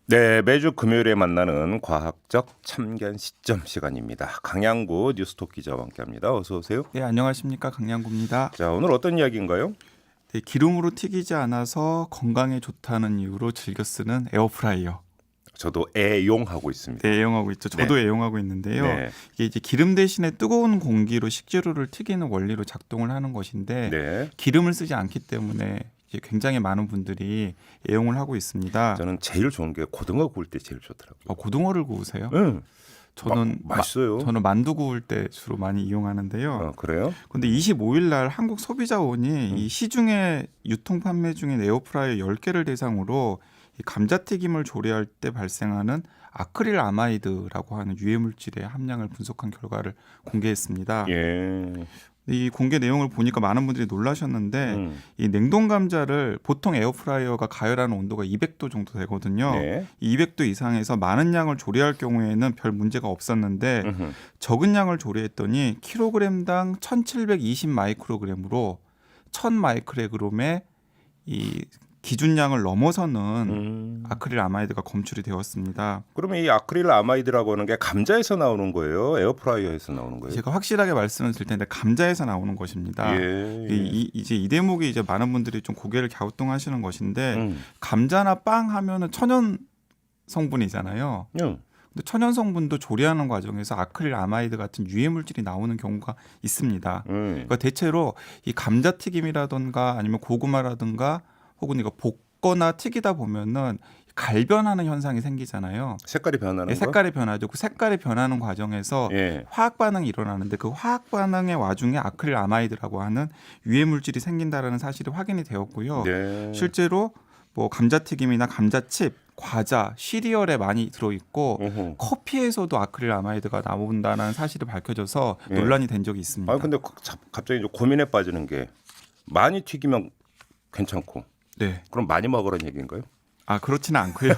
네, 매주 금요일에 만나는 과학적 참견 시점 시간입니다. 강양구 뉴스톱 기자와 함께합니다. 어서 오세요. 네, 안녕하십니까. 강양구입니다. 자, 오늘 어떤 이야기인가요? 네, 기름으로 튀기지 않아서 건강에 좋다는 이유로 즐겨 쓰는 에어프라이어. 저도 애용하고 있습니다. 네, 애용하고 있죠. 저도 애용하고 있는데요. 네. 이게 이제 기름 대신에 뜨거운 공기로 식재료를 튀기는 원리로 작동을 하는 것인데 네. 기름을 쓰지 않기 때문에 이제 굉장히 많은 분들이 애용을 하고 있습니다. 저는 제일 좋은 게 고등어 구울 때 제일 좋더라고요. 고등어를 구우세요? 응. 저는 맛있어요. 저는 만두 구울 때 주로 많이 이용하는데요. 그래요? 근데 25일 날 한국 소비자원이 이 시중에 유통 판매 중인 에어프라이어 10개를 대상으로 이 감자튀김을 조리할 때 발생하는 아크릴 아마이드라고 하는 유해 물질의 함량을 분석한 결과를 공개했습니다. 예. 이 공개 내용을 보니까 많은 분들이 놀라셨는데 이 냉동 감자를 보통 에어프라이어가 가열하는 온도가 200도 정도 되거든요. 네. 이 200도 이상에서 많은 양을 조리할 경우에는 별 문제가 없었는데 적은 양을 조리했더니 킬로그램당 1720 마이크로그램으로 1000 마이크로그램의 이 기준량을 넘어서는 아크릴 아마이드가 검출이 되었습니다. 그러면 이 아크릴 아마이드라고 하는 게 감자에서 나오는 거예요? 에어프라이어에서 나오는 거예요? 제가 확실하게 말씀을 드릴 텐데 감자에서 나오는 것입니다. 예. 이제 이 대목이 이제 많은 분들이 좀 고개를 갸우뚱하시는 것인데 감자나 빵 하면은 천연 성분이잖아요. 근데 천연 성분도 조리하는 과정에서 아크릴 아마이드 같은 유해 물질이 나오는 경우가 있습니다. 그러니까 대체로 이 감자튀김이라든가 아니면 고구마라든가 혹은 이거 볶거나 튀기다 보면은 갈변하는 현상이 생기잖아요. 색깔이 변하는 거? 색깔이 변하죠. 그 색깔이 변하는 과정에서 화학 반응이 일어나는데 그 화학 반응의 와중에 아크릴 아마이드라고 하는 유해 물질이 생긴다라는 사실이 확인이 되었고요. 네. 실제로 뭐 감자튀김이나 감자칩, 과자, 시리얼에 많이 들어있고 커피에서도 아크릴 아마이드가 나온다는 사실이 밝혀져서 논란이 된 적이 있습니다. 아 근데 갑자기 좀 고민에 빠지는 게 많이 튀기면 괜찮고, 네. 그럼 많이 먹으라는 얘기인가요? 아 그렇지는 않고요.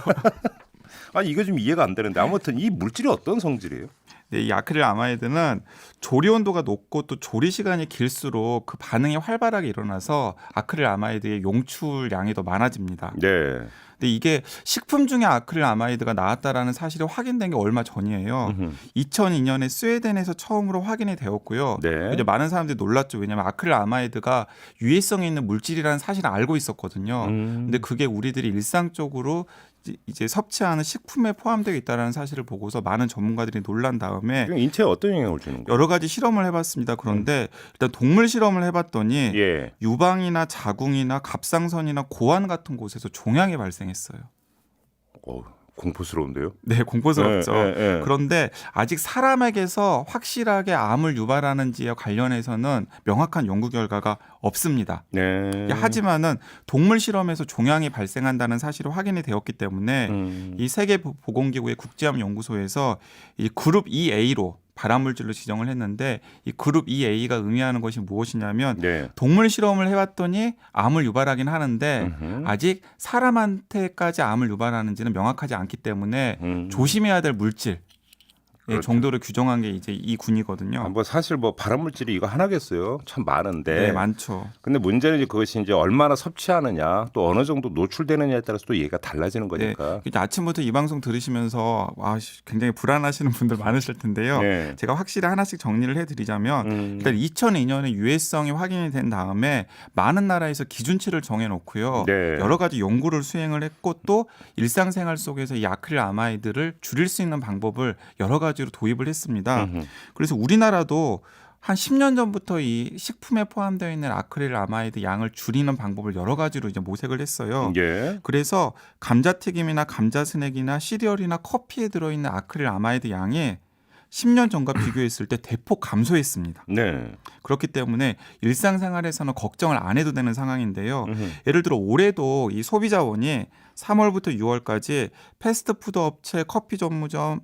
아니 이게 좀 이해가 안 되는데 아무튼 이 물질이 어떤 성질이에요? 네, 이 아크릴 아마이드는 조리 온도가 높고 또 조리 시간이 길수록 그 반응이 활발하게 일어나서 아크릴 아마이드의 용출량이 더 많아집니다. 네. 근데 이게 식품 중에 아크릴 아마이드가 나왔다라는 사실이 확인된 게 얼마 전이에요. 2002년에 스웨덴에서 처음으로 확인이 되었고요. 네. 이제 많은 사람들이 놀랐죠. 왜냐하면 아크릴 아마이드가 유해성이 있는 물질이라는 사실을 알고 있었거든요. 근데 그게 우리들이 일상적으로 이제 섭취하는 식품에 포함되어 있다는 사실을 보고서 많은 전문가들이 놀란 다음에 인체에 어떤 영향을 주는 거예요? 여러 가지 실험을 해봤습니다. 그런데 일단 동물 실험을 해봤더니 유방이나 자궁이나 갑상선이나 고환 같은 곳에서 종양이 발생했어요. 공포스러운데요? 네, 공포스럽죠. 네. 그런데 아직 사람에게서 확실하게 암을 유발하는지에 관련해서는 명확한 연구 결과가 없습니다. 네. 하지만은 동물 실험에서 종양이 발생한다는 사실이 확인이 되었기 때문에 이 세계보건기구의 국제암연구소에서 이 그룹 EA로 발암물질로 지정을 했는데 이 그룹 EA가 의미하는 것이 무엇이냐면 동물 실험을 해봤더니 암을 유발하긴 하는데 아직 사람한테까지 암을 유발하는지는 명확하지 않기 때문에 조심해야 될 물질 정도를 규정한 게 이제 이 군이거든요. 뭐 사실 뭐 발암물질이 이거 하나겠어요. 참 많은데. 네, 많죠. 근데 문제는 그것이 이제 얼마나 섭취하느냐, 또 어느 정도 노출되느냐에 따라서 또 얘기가 달라지는 거니까. 네, 아침부터 이 방송 들으시면서 굉장히 불안하시는 분들 많으실 텐데요. 제가 확실히 하나씩 정리를 해드리자면 일단 2002년에 유해성이 확인이 된 다음에 많은 나라에서 기준치를 정해놓고요. 여러 가지 연구를 수행을 했고 또 일상생활 속에서 이 아크릴 아마이드를 줄일 수 있는 방법을 여러 가지로 도입을 했습니다. 그래서 우리나라도 한 10년 전부터 이 식품에 포함되어 있는 아크릴 아마이드 양을 줄이는 방법을 여러 가지로 이제 모색을 했어요. 그래서 감자튀김이나 감자 스낵이나 시리얼이나 커피에 들어있는 아크릴 아마이드 양이 10년 전과 비교했을 때 대폭 감소했습니다. 그렇기 때문에 일상생활에서는 걱정을 안 해도 되는 상황인데요. 예를 들어 올해도 이 소비자원이 3월부터 6월까지 패스트푸드 업체, 커피 전문점,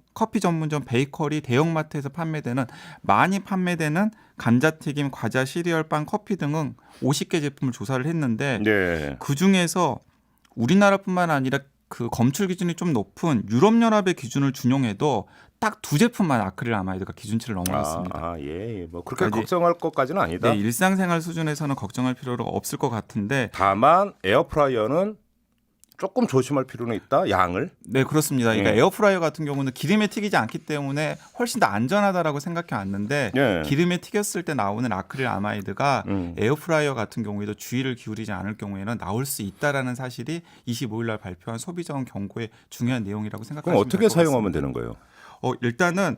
베이커리, 대형마트에서 많이 판매되는 감자튀김, 과자, 시리얼, 빵, 커피 등은 50개 제품을 조사를 했는데 그 중에서 우리나라뿐만 아니라 그 검출 기준이 좀 높은 유럽연합의 기준을 준용해도 딱 두 제품만 아크릴 아마이드가 기준치를 넘어갔습니다. 뭐 그렇게 걱정할 것까지는 아니다. 네, 일상생활 수준에서는 걱정할 필요가 없을 것 같은데 다만 에어프라이어는 조금 조심할 필요는 있다. 양을. 네, 그렇습니다. 그러니까 에어프라이어 같은 경우는 기름에 튀기지 않기 때문에 훨씬 더 안전하다라고 생각해 왔는데 기름에 튀겼을 때 나오는 아크릴 아마이드가 에어프라이어 같은 경우에도 주의를 기울이지 않을 경우에는 나올 수 있다라는 사실이 25일 날 발표한 소비자원 경고의 중요한 내용이라고 생각하시면 그럼 어떻게 될 것 사용하면 같습니다. 되는 거예요? 일단은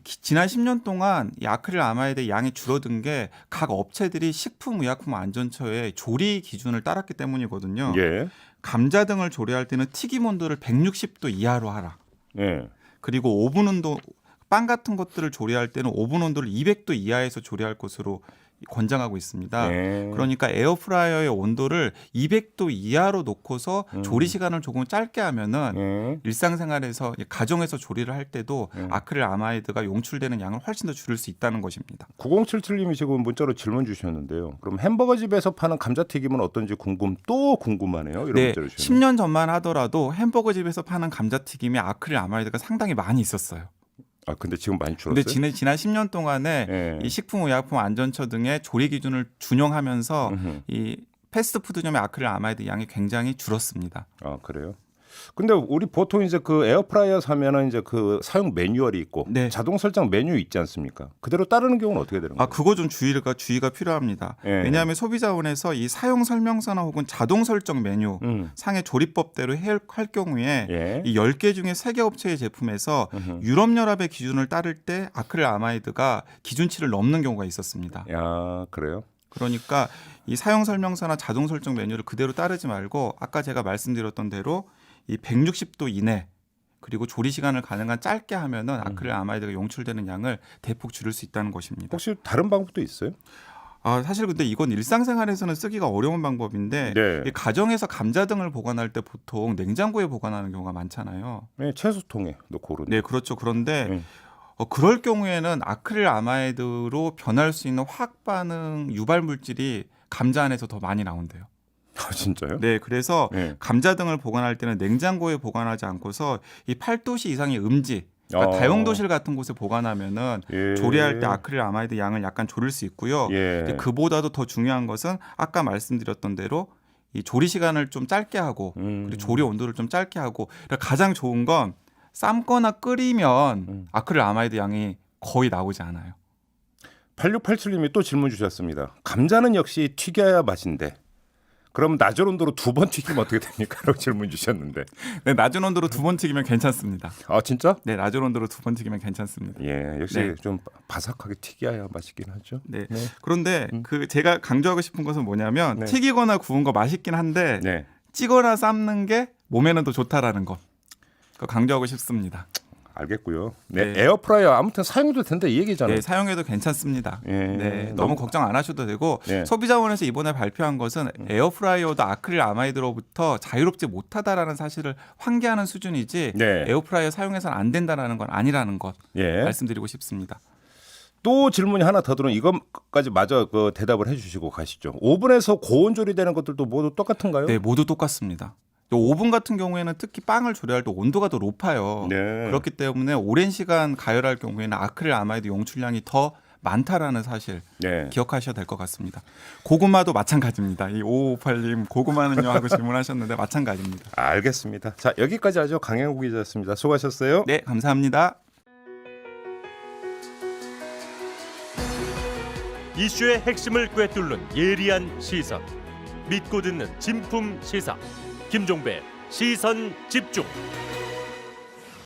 지난 10년 동안 이 아크릴 아마이드 양이 줄어든 게 각 업체들이 식품의약품안전처의 조리 기준을 따랐기 때문이거든요. 예. 감자 등을 조리할 때는 튀김 온도를 160도 이하로 하라. 예. 그리고 오븐 온도, 빵 같은 것들을 조리할 때는 오븐 온도를 200도 이하에서 조리할 것으로 권장하고 있습니다. 그러니까 에어프라이어의 온도를 200도 이하로 놓고서 조리 시간을 조금 짧게 하면은 일상생활에서 가정에서 조리를 할 때도 아크릴 아마이드가 용출되는 양을 훨씬 더 줄일 수 있다는 것입니다. 9077님이 지금 문자로 질문 주셨는데요. 그럼 햄버거 집에서 파는 감자튀김은 어떤지 궁금하네요. 이런 네, 문자를 주셨네요. 10년 전만 하더라도 햄버거 집에서 파는 감자튀김에 아크릴 아마이드가 상당히 많이 있었어요. 아 근데 지금 많이 줄었어요? 근데 지난 10년 동안에 이 식품의약품안전처 등의 조리 기준을 준용하면서 이 패스트푸드점의 아크릴 아마이드 양이 굉장히 줄었습니다. 아 그래요? 근데 우리 보통 이제 그 에어프라이어 사면은 이제 그 사용 매뉴얼이 있고 자동 설정 메뉴 있지 않습니까? 그대로 따르는 경우는 어떻게 되는 거예요? 그거 좀 주의가 필요합니다. 왜냐하면 소비자원에서 이 사용 설명서나 혹은 자동 설정 메뉴 상의 조리법대로 할 경우에 이 10개 중에 3개 업체의 제품에서 유럽연합의 기준을 따를 때 아크릴 아마이드가 기준치를 넘는 경우가 있었습니다. 야, 그래요? 그러니까 이 사용 설명서나 자동 설정 메뉴를 그대로 따르지 말고 아까 제가 말씀드렸던 대로 이 160도 이내 그리고 조리 시간을 가능한 짧게 하면은 아크릴 아마이드가 용출되는 양을 대폭 줄일 수 있다는 것입니다. 혹시 다른 방법도 있어요? 사실 근데 이건 일상생활에서는 쓰기가 어려운 방법인데 이 가정에서 감자 등을 보관할 때 보통 냉장고에 보관하는 경우가 많잖아요. 네, 채소통에 넣고 그러네. 네, 그렇죠. 그런데 그럴 경우에는 아크릴 아마이드로 변할 수 있는 화학 반응 유발 물질이 감자 안에서 더 많이 나온대요. 아 진짜요? 네, 그래서 감자 등을 보관할 때는 냉장고에 보관하지 않고서 이 8도씨 이상의 음지, 그러니까 다용도실 같은 곳에 보관하면은 조리할 때 아크릴 아마이드 양을 약간 줄일 수 있고요. 그보다도 더 중요한 것은 아까 말씀드렸던 대로 이 조리 시간을 좀 짧게 하고 그리고 조리 온도를 좀 짧게 하고 가장 좋은 건 삶거나 끓이면 아크릴 아마이드 양이 거의 나오지 않아요. 8687님이 또 질문 주셨습니다. 감자는 역시 튀겨야 맛인데 그럼 낮은 온도로 2번 튀기면 어떻게 됩니까? 라고 질문 주셨는데. 네, 낮은 온도로 2번 튀기면 괜찮습니다. 아 진짜? 네, 낮은 온도로 2번 튀기면 괜찮습니다. 예, 역시 좀 바삭하게 튀겨야 맛있긴 하죠. 네. 그런데 제가 강조하고 싶은 것은 뭐냐면 튀기거나 구운 거 맛있긴 한데 찌거나 삶는 게 몸에는 더 좋다라는 것. 그거 강조하고 싶습니다. 알겠고요. 네, 에어프라이어 아무튼 사용해도 된다 이 얘기잖아요. 네, 사용해도 괜찮습니다. 너무 걱정 안 하셔도 되고 소비자원에서 이번에 발표한 것은 에어프라이어도 아크릴 아마이드로부터 자유롭지 못하다라는 사실을 환기하는 수준이지 에어프라이어 사용해서는 안 된다라는 건 아니라는 것 말씀드리고 싶습니다. 또 질문이 하나 더 들어오는 이것까지 마저 대답을 해주시고 가시죠. 오븐에서 고온 조리되는 것들도 모두 똑같은가요? 네, 모두 똑같습니다. 오븐 같은 경우에는 특히 빵을 조리할 때 온도가 더 높아요. 그렇기 때문에 오랜 시간 가열할 경우에는 아크릴 아마이드 용출량이 더 많다라는 사실 기억하셔야 될 것 같습니다. 고구마도 마찬가지입니다. 이 5558님 고구마는요 하고 질문하셨는데 마찬가지입니다. 알겠습니다. 자, 여기까지 하죠. 강영구 기자였습니다. 수고하셨어요. 네, 감사합니다. 이슈의 핵심을 꿰뚫는 예리한 시선, 믿고 듣는 진품 시사 김종배 시선 집중.